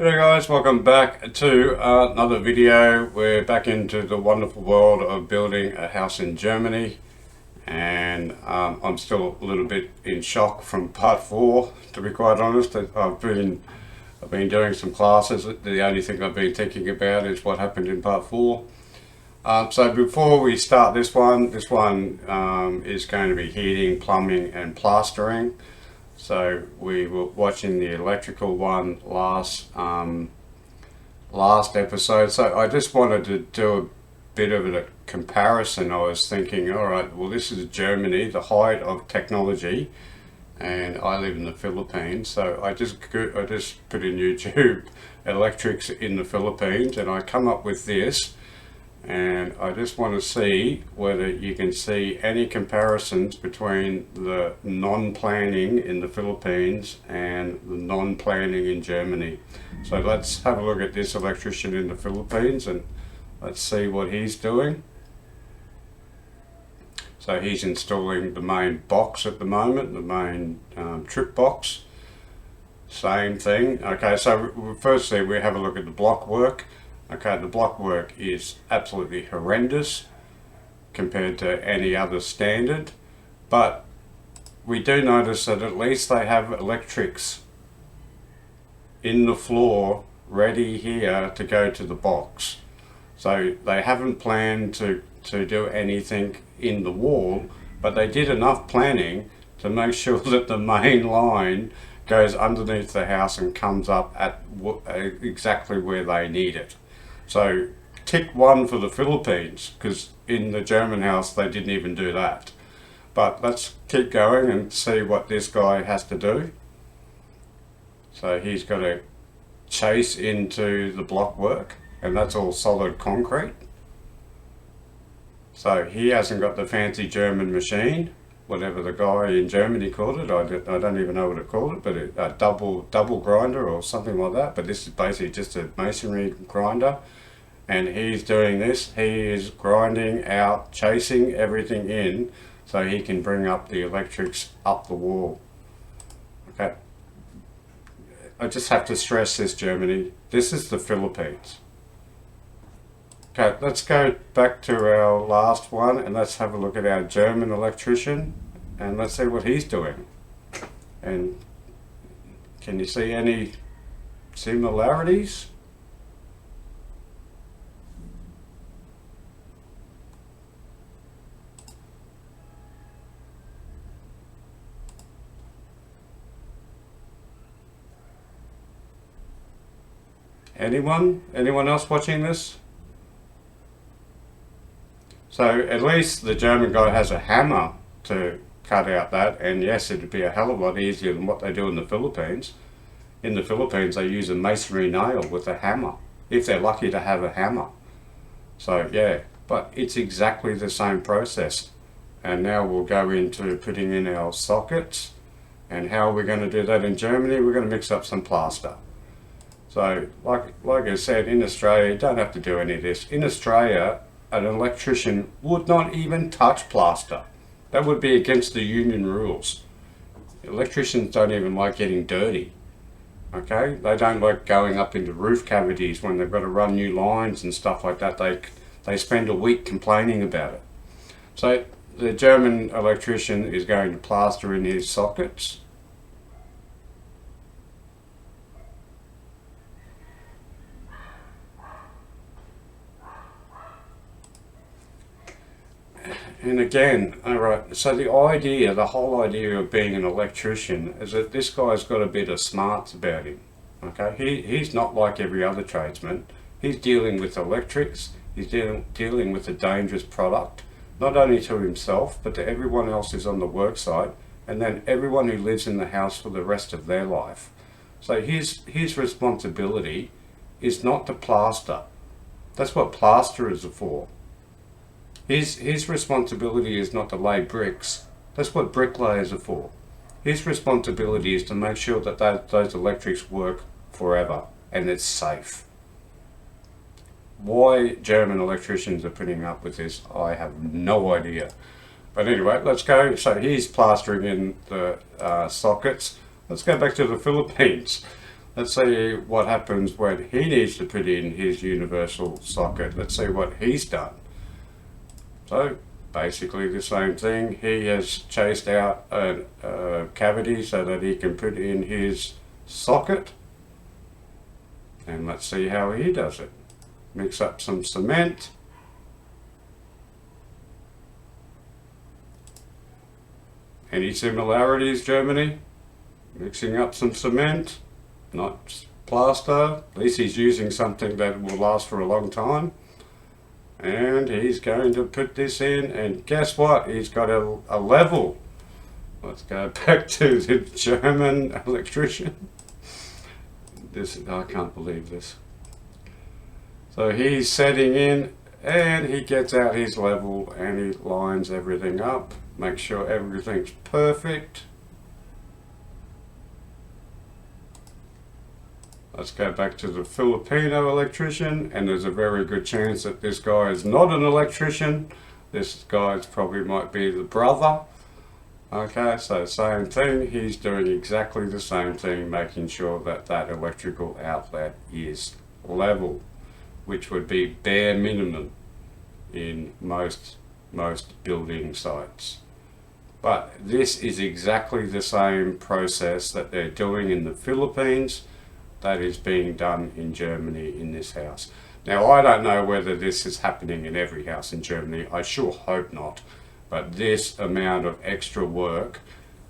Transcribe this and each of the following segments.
G'day guys, welcome back to another video. We're back into the wonderful world of building a house in Germany, and I'm still a little bit in shock from part 4, to be quite honest. I've been doing some classes. The only thing I've been thinking about is what happened in part 4. So before we start this one is going to be heating, plumbing and plastering. So we were watching the electrical one last episode. So I just wanted to do a bit of a comparison. I was thinking, all right, well, this is Germany, the height of technology, and I live in the Philippines. So I just put in YouTube electrics in the Philippines, and I come up with this. And I just want to see whether you can see any comparisons between the non-planning in the Philippines and the non-planning in Germany. So let's have a look at this electrician in the Philippines and let's see what he's doing. So he's installing the main box at the moment, the main trip box. Same thing. Okay, so firstly we have a look at the block work. Okay, the block work is absolutely horrendous compared to any other standard, but we do notice that at least they have electrics in the floor ready here to go to the box. So they haven't planned to do anything in the wall, but they did enough planning to make sure that the main line goes underneath the house and comes up at exactly where they need it. So tick 1 for the Philippines, because in the German house they didn't even do that. But let's keep going and see what this guy has to do. So he's got to chase into the block work, and that's all solid concrete. So he hasn't got the fancy German machine, whatever the guy in Germany called it. I don't even know what it called it, but a double grinder or something like that. But this is basically just a masonry grinder. And he's doing this, he is grinding out, chasing everything in so he can bring up the electrics up the wall. Okay, I just have to stress this, Germany, this is the Philippines. Okay, let's go back to our last one and let's have a look at our German electrician and let's see what he's doing. And can you see any similarities? Anyone else watching this? So at least the German guy has a hammer to cut out that, and yes, it'd be a hell of a lot easier than what they do in the Philippines. In the Philippines they use a masonry nail with a hammer, if they're lucky to have a hammer. So yeah, but it's exactly the same process. And now we'll go into putting in our sockets. And how are we going to do that in Germany? We're going to mix up some plaster. So, like I said, in Australia, you don't have to do any of this. In Australia, an electrician would not even touch plaster. That would be against the union rules. Electricians don't even like getting dirty. Okay? They don't like going up into roof cavities when they've got to run new lines and stuff like that. They spend a week complaining about it. So, the German electrician is going to plaster in his sockets. And again, alright, so the whole idea of being an electrician is that this guy's got a bit of smarts about him. Okay, he's not like every other tradesman. He's dealing with electrics, he's dealing with a dangerous product, not only to himself, but to everyone else who's on the work site, and then everyone who lives in the house for the rest of their life. So his responsibility is not to plaster. That's what plasterers are for. His responsibility is not to lay bricks. That's what bricklayers are for. His responsibility is to make sure that those electrics work forever and it's safe. Why German electricians are putting up with this, I have no idea. But anyway, let's go. So he's plastering in the sockets. Let's go back to the Philippines. let's see what happens when he needs to put in his universal socket. Let's see what he's done. So basically the same thing. He has chased out a cavity so that he can put in his socket. And let's see how he does it. Mix up some cement. Any similarities, Germany? Mixing up some cement, not plaster. At least he's using something that will last for a long time. And he's going to put this in, and guess what? He's got a level. Let's go back to the German electrician. I can't believe this. So he's setting in, and he gets out his level, and he lines everything up. Make sure everything's perfect. Let's go back to the Filipino electrician, and there's a very good chance that this guy is not an electrician. This guy's probably might be the brother. Okay, so same thing. He's doing exactly the same thing, making sure that that electrical outlet is level, which would be bare minimum in most building sites. But this is exactly the same process that they're doing in the Philippines that is being done in Germany in this house. Now, I don't know whether this is happening in every house in Germany. I sure hope not. But this amount of extra work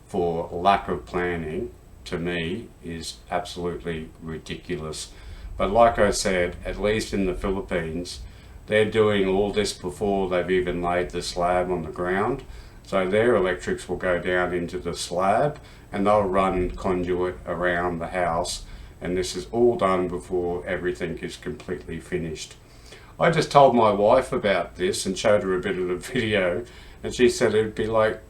for lack of planning, to me, is absolutely ridiculous. But like I said, at least in the Philippines, they're doing all this before they've even laid the slab on the ground. So their electrics will go down into the slab and they'll run conduit around the house. And this is all done before everything is completely finished. I just told my wife about this and showed her a bit of the video, and she said it'd be like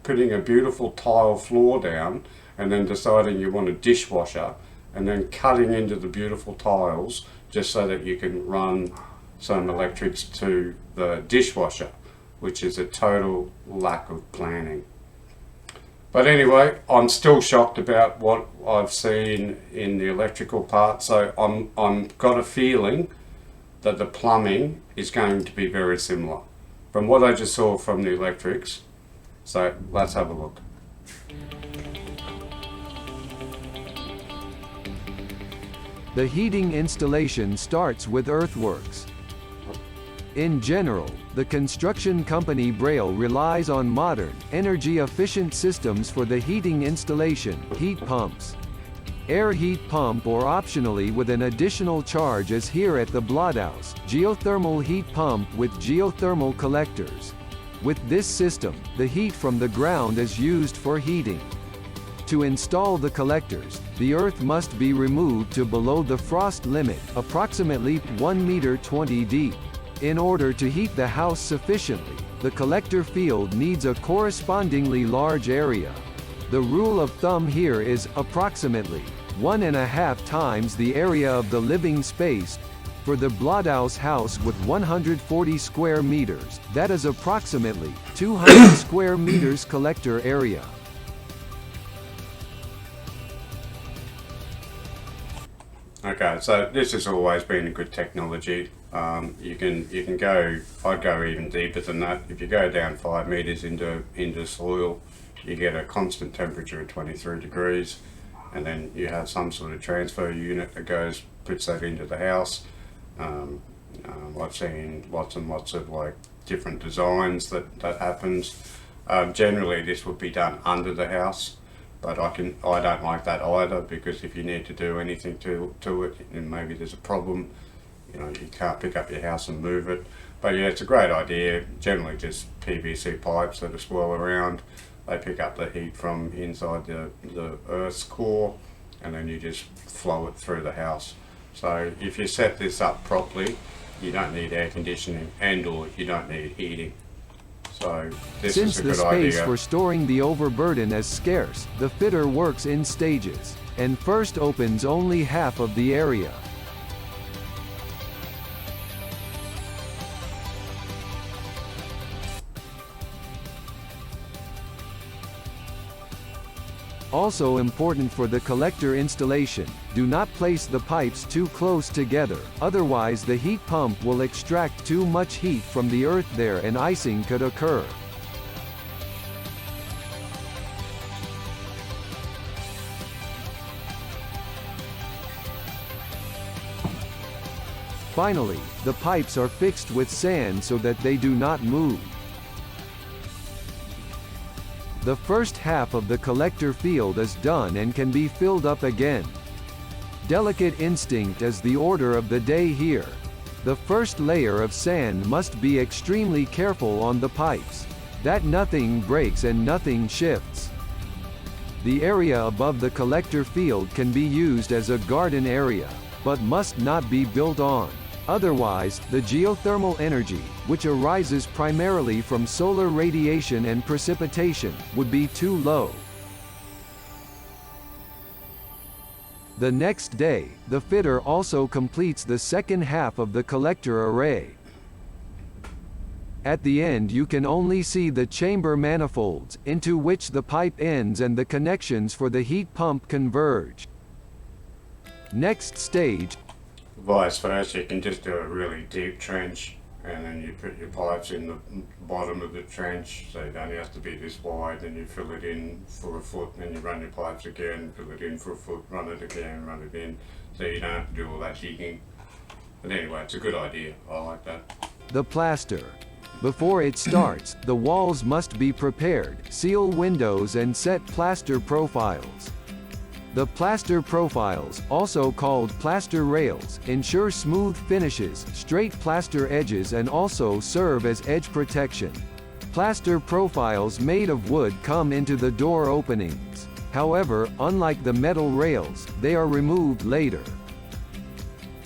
putting a beautiful tile floor down and then deciding you want a dishwasher and then cutting into the beautiful tiles just so that you can run some electrics to the dishwasher, which is a total lack of planning. But anyway, I'm still shocked about what I've seen in the electrical part. So I'm got a feeling that the plumbing is going to be very similar from what I just saw from the electrics. So let's have a look. The heating installation starts with earthworks. In general, the construction company Braille relies on modern, energy-efficient systems for the heating installation, heat pumps. Air heat pump, or optionally with an additional charge, as here at the Bloodhouse, geothermal heat pump with geothermal collectors. With this system, the heat from the ground is used for heating. To install the collectors, the earth must be removed to below the frost limit, approximately 1 meter 20 deep. In order to heat the house sufficiently, the collector field needs a correspondingly large area. The rule of thumb here is approximately 1.5 times the area of the living space. For the Bloodhouse house with 140 square meters, that is approximately 200 square meters collector area. Okay, so this has always been a good technology. You can go. I'd go even deeper than that. If you go down 5 meters into soil, you get a constant temperature of 23 degrees, and then you have some sort of transfer unit that puts that into the house. I've seen lots and lots of like different designs that happens. Generally, this would be done under the house. But I don't like that either, because if you need to do anything to it, and maybe there's a problem, you can't pick up your house and move it. But yeah, it's a great idea. Generally just PVC pipes that are swirl around. They pick up the heat from inside the Earth's core, and then you just flow it through the house. So if you set this up properly, you don't need air conditioning and/or you don't need heating. So this Since is a the good space idea. for storing the overburden is scarce, the fitter works in stages, and first opens only half of the area. Also important for the collector installation, do not place the pipes too close together, otherwise the heat pump will extract too much heat from the earth there and icing could occur. Finally, the pipes are fixed with sand so that they do not move. The first half of the collector field is done and can be filled up again. Delicate instinct is the order of the day here. The first layer of sand must be extremely careful on the pipes, that nothing breaks and nothing shifts. The area above the collector field can be used as a garden area, but must not be built on. Otherwise, the geothermal energy, which arises primarily from solar radiation and precipitation, would be too low. The next day, the fitter also completes the second half of the collector array. At the end you can only see the chamber manifolds, into which the pipe ends and the connections for the heat pump converge. Next stage. Vice versa, you can just do a really deep trench and then you put your pipes in the bottom of the trench, so it only has to be this wide, then you fill it in for a foot, then you run your pipes again, fill it in for a foot, run it again, run it in, so you don't have to do all that digging. But anyway, it's a good idea, I like that. The plaster. Before it starts, the walls must be prepared, seal windows and set plaster profiles. The plaster profiles, also called plaster rails, ensure smooth finishes, straight plaster edges and also serve as edge protection. Plaster profiles made of wood come into the door openings. However, unlike the metal rails, they are removed later.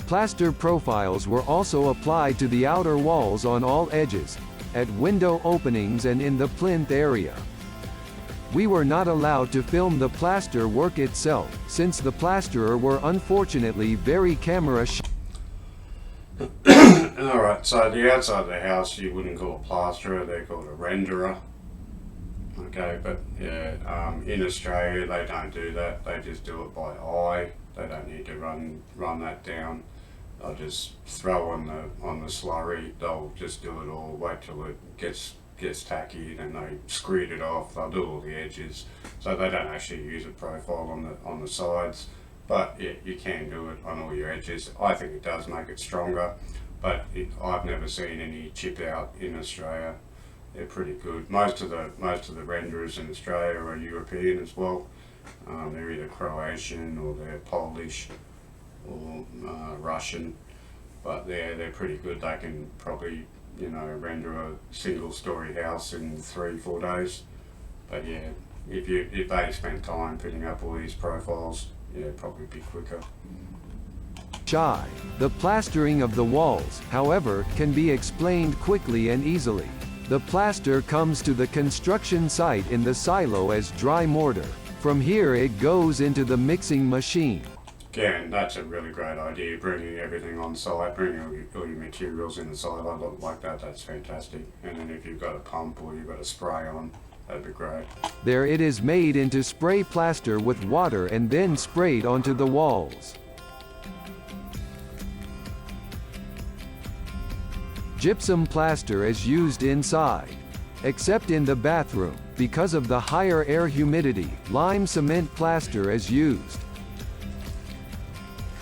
Plaster profiles were also applied to the outer walls on all edges, at window openings and in the plinth area. We were not allowed to film the plaster work itself, since the plasterer were unfortunately very camera shy. Alright, so the outside of the house you wouldn't call a plasterer, they're called a renderer. Okay, but yeah, in Australia they don't do that, they just do it by eye. They don't need to run that down. They'll just throw on the slurry, they'll just do it all, wait till it gets tacky, then they screed it off, they'll do all the edges, so they don't actually use a profile on the sides, but yeah, you can do it on all your edges. I think it does make it stronger, but I've never seen any chip out in Australia. They're pretty good. Most of the renderers in Australia are European as well. They're either Croatian or they're Polish or Russian, but they're pretty good. They can probably, you know, render a single-story house in 3-4 days. But yeah, if they spend time putting up all these profiles, yeah, probably be quicker. The plastering of the walls, however, can be explained quickly and easily. The plaster comes to the construction site in the silo as dry mortar. From here it goes into the mixing machine. Again, that's a really great idea, bringing everything on site, bringing all your materials in the silo like that, that's fantastic. And then if you've got a pump or you've got a spray on, that'd be great. There it is made into spray plaster with water and then sprayed onto the walls. Gypsum plaster is used inside. Except in the bathroom, because of the higher air humidity, lime cement plaster is used.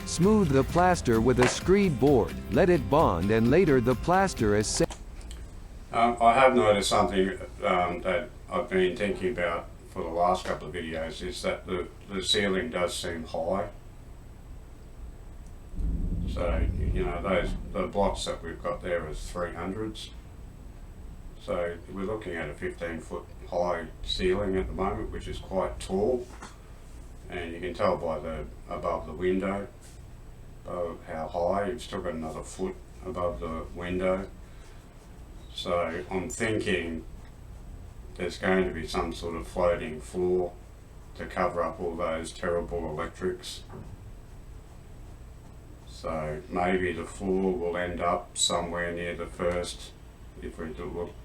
Smooth the plaster with a screed board, let it bond and later the plaster is set. I have noticed something that I've been thinking about for the last couple of videos, is that the ceiling does seem high. So, you know, the blocks that we've got there is 300s. So we're looking at a 15-foot high ceiling at the moment, which is quite tall. And you can tell by above the window, how high, you've still got another foot above the window. So I'm thinking there's going to be some sort of floating floor to cover up all those terrible electrics. So maybe the floor will end up somewhere near the first if we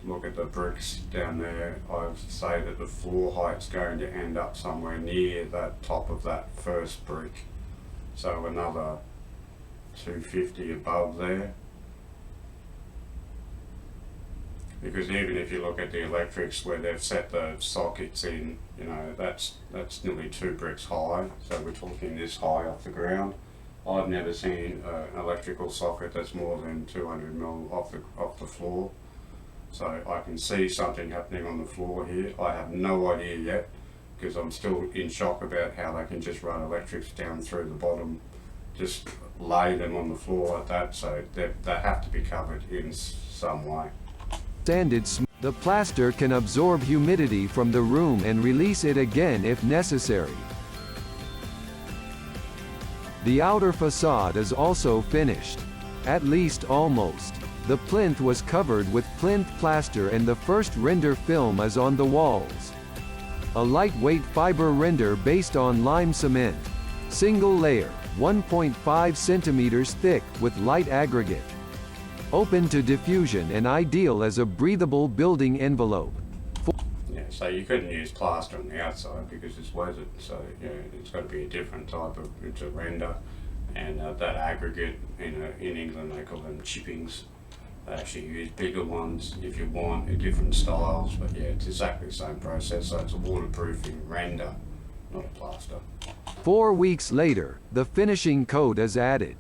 look at the bricks down there, I'd say that the floor height's going to end up somewhere near that top of that first brick. So another 250 above there. Because even if you look at the electrics where they've set the sockets in, you know, that's nearly 2 bricks high. So we're talking this high off the ground. I've never seen an electrical socket that's more than 200 mil off the floor. So I can see something happening on the floor here. I have no idea yet, because I'm still in shock about how they can just run electrics down through the bottom, just lay them on the floor like that. So they have to be covered in some way. The plaster can absorb humidity from the room and release it again if necessary. The outer facade is also finished. At least almost. The plinth was covered with plinth plaster and the first render film is on the walls. A lightweight fiber render based on lime cement. Single layer, 1.5 centimeters thick with light aggregate. Open to diffusion and ideal as a breathable building envelope. Yeah, so you couldn't use plaster on the outside because it's weathered, so yeah, it's got to be a different type of render. And that aggregate, in England they call them chippings. They actually use bigger ones if you want different styles, but yeah, it's exactly the same process, so it's a waterproofing render, not a plaster. 4 weeks later, the finishing coat is added.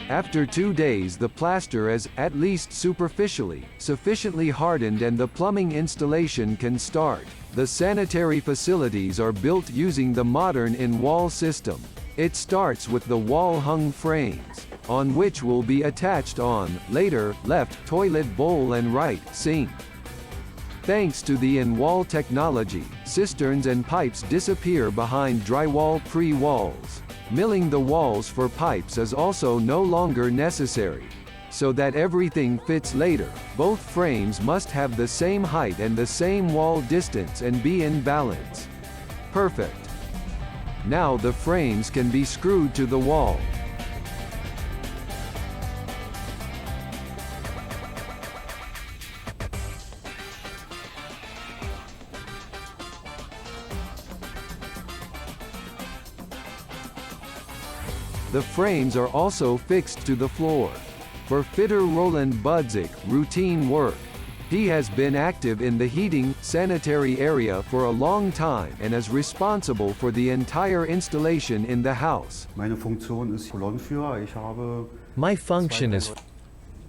After 2 days the plaster is, at least superficially, sufficiently hardened and the plumbing installation can start. The sanitary facilities are built using the modern in-wall system. It starts with the wall-hung frames, on which will be attached later, left toilet bowl and right sink. Thanks to the in-wall technology, cisterns and pipes disappear behind drywall pre-walls. Milling the walls for pipes is also no longer necessary. So that everything fits later, both frames must have the same height and the same wall distance and be in balance. Perfect. Now the frames can be screwed to the wall. The frames are also fixed to the floor. For fitter Roland Budzik, routine work. He has been active in the heating, sanitary area for a long time and is responsible for the entire installation in the house. Meine Funktion ist Kolonnenführer. Ich habe My function is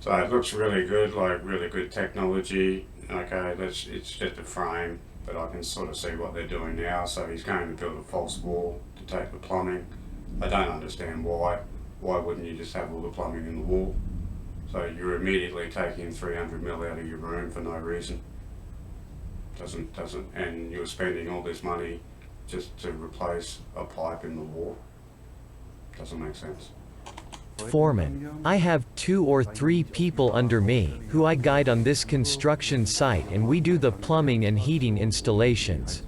So it looks really good, like really good technology. Okay, it's just a frame, but I can sort of see what they're doing now. So he's going to build a false wall to take the plumbing. I don't understand why. Why wouldn't you just have all the plumbing in the wall? So you're immediately taking 300 mil out of your room for no reason. Doesn't, and you're spending all this money just to replace a pipe in the wall. Doesn't make sense. foreman. I have 2 or 3 people under me, who I guide on this construction site and we do the plumbing and heating installations.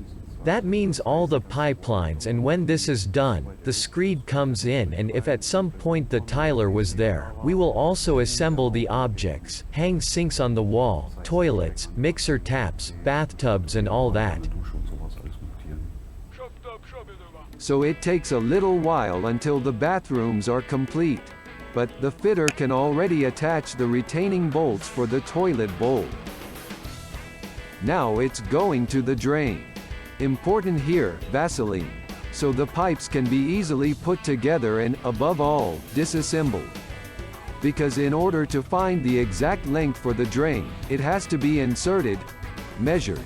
That means all the pipelines, and when this is done, the screed comes in, and if at some point the tiler was there, we will also assemble the objects, hang sinks on the wall, toilets, mixer taps, bathtubs and all that. Dusche und sowas alles montieren. So it takes a little while until the bathrooms are complete. But the fitter can already attach the retaining bolts for the toilet bowl. Now it's going to the drain. Important here, Vaseline. So the pipes can be easily put together and, above all, disassembled. Because in order to find the exact length for the drain, it has to be inserted, measured.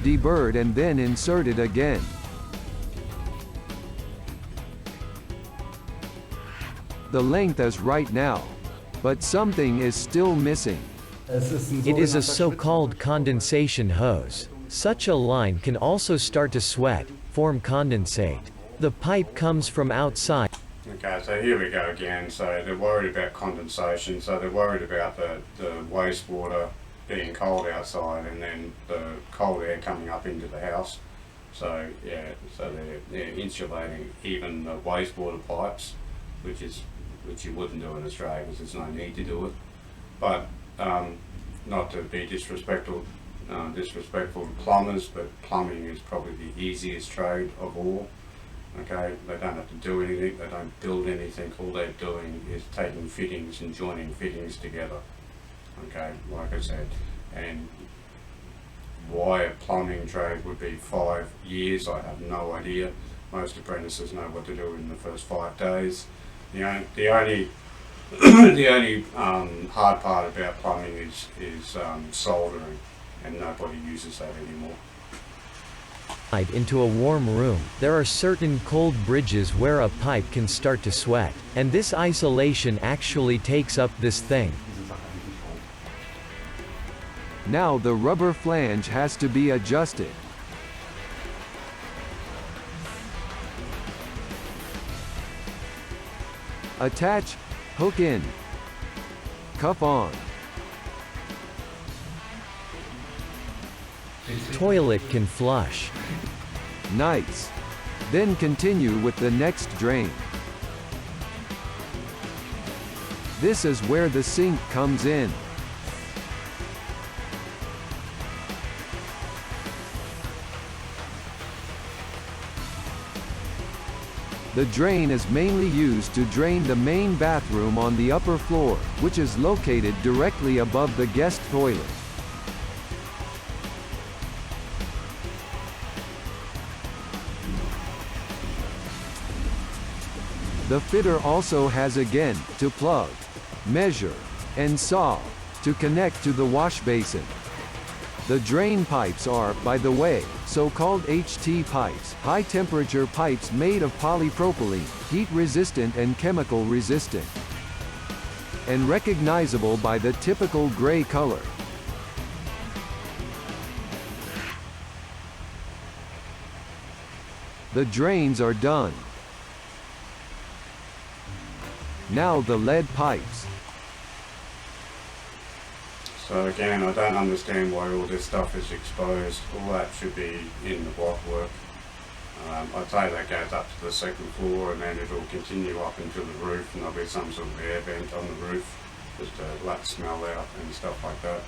Deburred and then inserted again. The length is right now, but something is still missing. It is a so-called condensation hose. Such a line can also start to sweat, form condensate. The pipe comes from outside. Okay, so here we go again. So they're worried about condensation, so they're worried about the wastewater being cold outside and then the cold air coming up into the house. So yeah, so they're insulating even the wastewater pipes, which you wouldn't do in Australia because there's no need to do it. But not to be disrespectful to plumbers, but plumbing is probably the easiest trade of all. Okay, they don't have to do anything, they don't build anything, all they're doing is taking fittings and joining fittings together. Okay, like I said, and why a plumbing trade would be 5 years, I have no idea. Most apprentices know what to do in the first 5 days. The only the only hard part about plumbing is soldering, and nobody uses that anymore. Into a warm room, there are certain cold bridges where a pipe can start to sweat, and this isolation actually takes up this thing. Diese Sache eigentlich auch. Now the rubber flange has to be adjusted. Attach, hook in, cuff on. Toilet can flush. Nice. Then continue with the next drain. This is where the sink comes in. The drain is mainly used to drain the main bathroom on the upper floor, which is located directly above the guest toilet. The fitter also has again to plug, measure, and saw to connect to the wash basin. The drain pipes are, by the way, so-called HT pipes, high-temperature pipes made of polypropylene, heat-resistant and chemical-resistant, and recognizable by the typical gray color. The drains are done. Now the lead pipes. So again, I don't understand why all this stuff is exposed. All that should be in the block work. I'd say that goes up to the second floor and then it'll continue up into the roof, and there'll be some sort of air vent on the roof just to let smell out and stuff like that.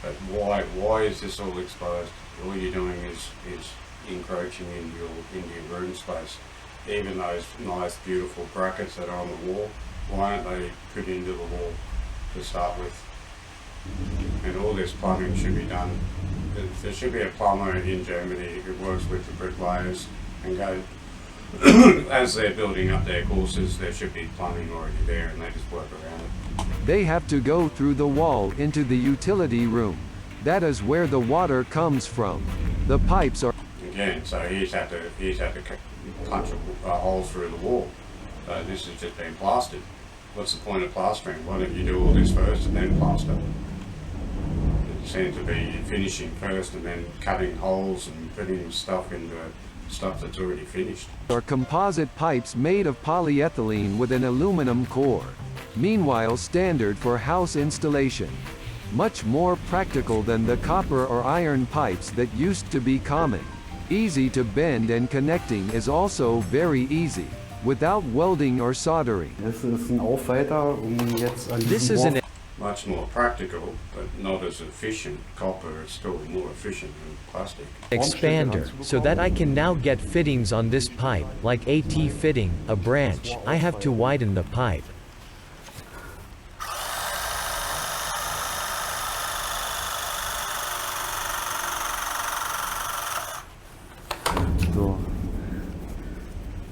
But why is this all exposed? All you're doing is encroaching into your room space. Even those nice beautiful brackets that are on the wall, why aren't they put into the wall to start with? And all this plumbing should be done. There should be a plumber in Germany who works with the bricklayers and go, as they're building up their courses, there should be plumbing already there and they just work around it. They have to go through the wall into the utility room. That is where the water comes from. The pipes are... Again, so he's had to punch a hole through the wall. So this has just been plastered. What's the point of plastering? Why don't you do all this first and then plaster? It seems to be finishing first and then cutting holes and putting stuff into stuff that's already finished. Are composite pipes made of polyethylene with an aluminum core. Meanwhile, standard for house installation. Much more practical than the copper or iron pipes that used to be common. Easy to bend, and connecting is also very easy, without welding or soldering. Das ist ein Aufweiter, jetzt an This diesem is an Rohr Much more practical, but not as efficient. Copper is still more efficient than plastic. expander, so that I can now get fittings on this pipe, like AT fitting, a branch. I have to widen the pipe. so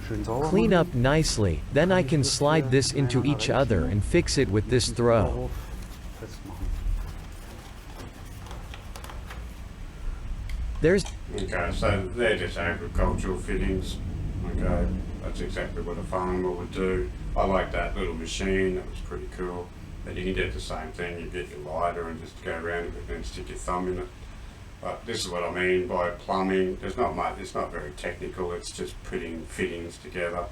schön sauber Clean machen. up nicely, then I can slide this into each other and fix it with this throw. Darauf festmachen. There's Okay, so they're just agricultural fittings. Okay, that's exactly what a farmer would do. I like that little machine, that was pretty cool. But you can do the same thing, you get your lighter and just go around it and then stick your thumb in it. But this is what I mean by plumbing. There's not much, it's not very technical, it's just putting fittings together.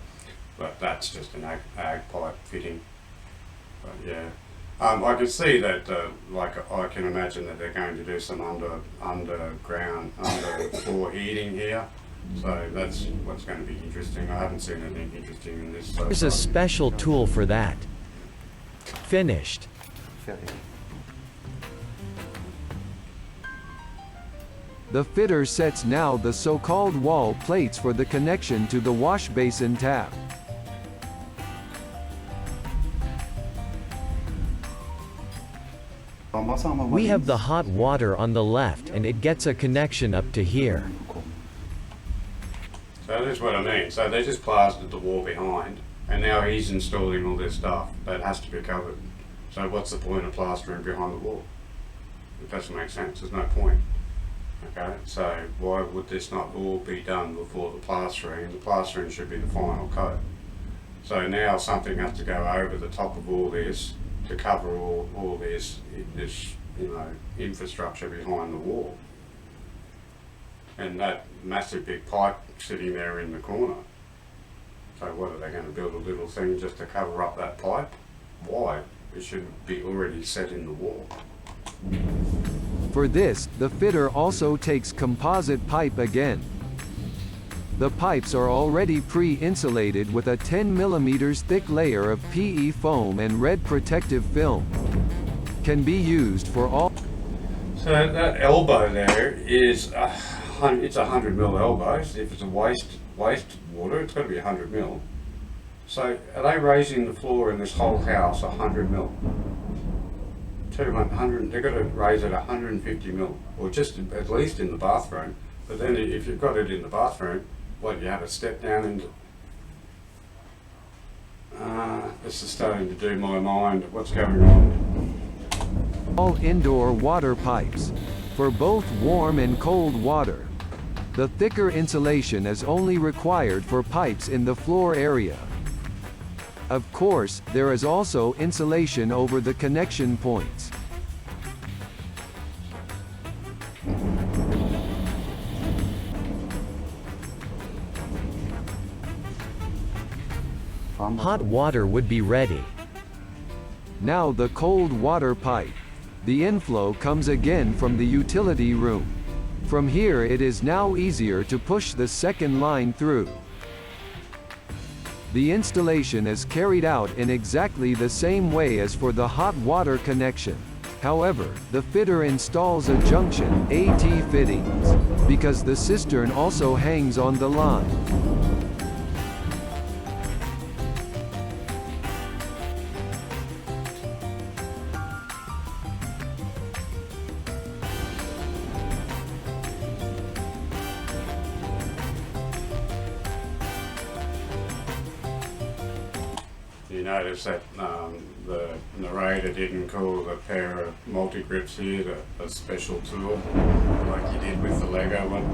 But that's just an ag pipe fitting. But yeah. I can see that, I can imagine that they're going to do some underground, under floor heating here. So that's what's going to be interesting. I haven't seen anything interesting in this so There's a far. special tool for that. Finished. Fertig. The fitter sets now the so-called wall plates for the connection to the wash basin tap. Warm Wasser haben wir mal We have links the hot water on the left and it gets a connection up to here. bekommen. So that's what I mean. So they just plastered the wall behind, and now he's installing all this stuff that has to be covered. So what's the point of plastering behind the wall? It doesn't make sense. There's no point. Okay, so why would this not all be done before the plastering? The plastering should be the final coat. So now something has to go over the top of all this to cover all this infrastructure behind the wall. And that massive big pipe sitting there in the corner. So what, are they going to build a little thing just to cover up that pipe? Why? It should be already set in the wall. For this, the fitter also takes composite pipe again. The pipes are already pre-insulated with a 10 mm thick layer of PE foam and red protective film. Can be used for all. So that elbow there is, it's 100 mil elbows. If it's a waste water, it's got to be 100 mil. So are they raising the floor in this whole house 100 mil? 200, they've got to raise it 150 mil, or just at least in the bathroom. But then if you've got it in the bathroom, what, you have to step down into... this is starting to do my mind. What's going on? All indoor water pipes. For both warm and cold water. The thicker insulation is only required for pipes in the floor area. Of course, there is also insulation over the connection points. Warm Wasser. Hot water would be ready. Now the cold water pipe. The inflow comes again from the utility room. From here it is now easier to push the second line through. The installation is carried out in exactly the same way as for the hot water connection. However, the fitter installs a junction, AT fittings, because the cistern also hangs on the line. You notice that the narrator didn't call the pair of multi-grips here a special tool, like he did with the Lego one.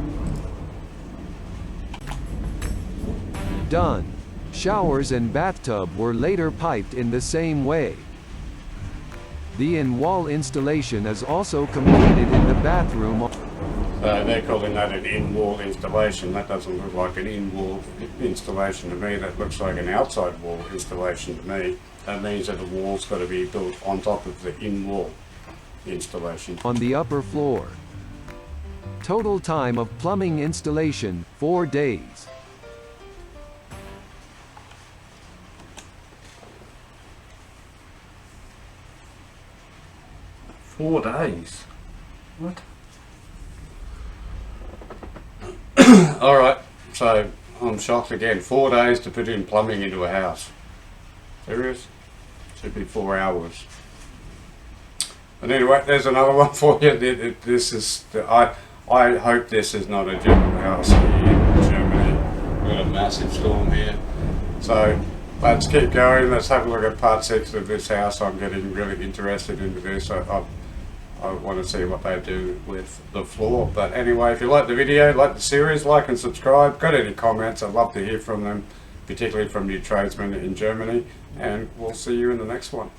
Done. Showers and bathtub were later piped in the same way. The in-wall installation is also completed in the bathroom. So they're calling that an in-wall installation. That doesn't look like an in-wall installation to me. That looks like an outside wall installation to me. That means that the wall's got to be built on top of the in-wall installation. On the upper floor. Total time of plumbing installation, 4 days. Four days. What? Alright, so I'm shocked again. 4 days to put in plumbing into a house. Serious? Should be 4 hours. But anyway, there's another one for you. This is, I hope this is not a general house here in Germany. We've got a massive storm here. So let's keep going. Let's have a look at part 6 of this house. I'm getting really interested into this. I want to see what they do with the floor. But anyway, if you like the video, like the series, like and subscribe. Got any comments? I'd love to hear from them, particularly from new tradesmen in Germany. And we'll see you in the next one.